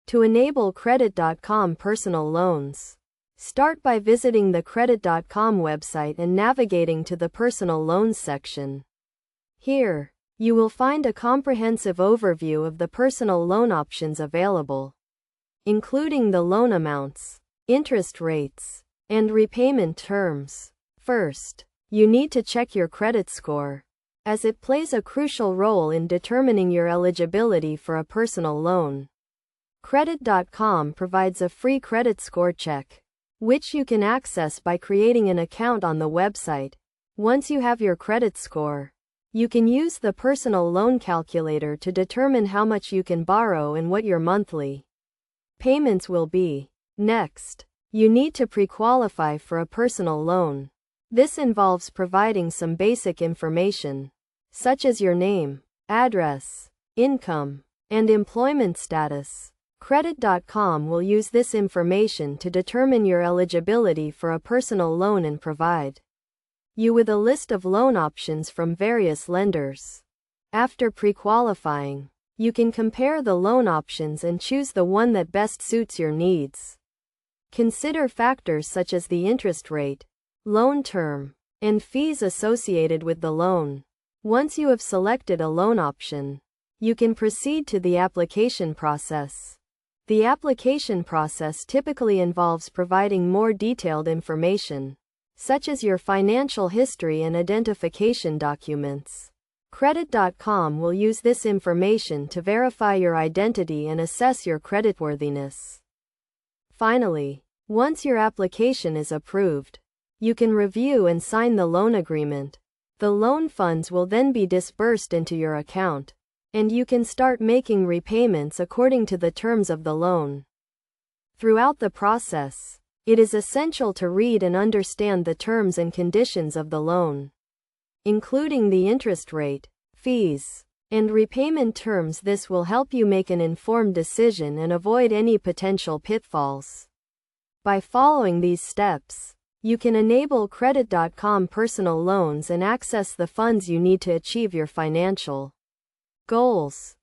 To enable Credit.com personal loans, start by visiting the Credit.com website and navigating to the Personal Loans section. Here, you will find a comprehensive overview of the personal loan options available, including the loan amounts, interest rates, and repayment terms. First, you need to check your credit score, as it plays a crucial role in determining your eligibility for a personal loan. Credit.com provides a free credit score check, which you can access by creating an account on the website. Once you have your credit score, you can use the personal loan calculator to determine how much you can borrow and what your monthly payments will be. Next, you need to pre-qualify for a personal loan. This involves providing some basic information, such as your name, address, income, and employment status. Credit.com will use this information to determine your eligibility for a personal loan and provide you with a list of loan options from various lenders. After pre-qualifying, you can compare the loan options and choose the one that best suits your needs. Consider factors such as the interest rate, loan term, and fees associated with the loan. Once you have selected a loan option, you can proceed to the application process. The application process typically involves providing more detailed information, such as your financial history and identification documents. Credit.com will use this information to verify your identity and assess your creditworthiness. Finally, once your application is approved, you can review and sign the loan agreement. The loan funds will then be disbursed into your account, and you can start making repayments according to the terms of the loan. Throughout the process, it is essential to read and understand the terms and conditions of the loan, including the interest rate, fees, and repayment terms. This will help you make an informed decision and avoid any potential pitfalls. By following these steps, you can enable Credit.com personal loans and access the funds you need to achieve your financial goals.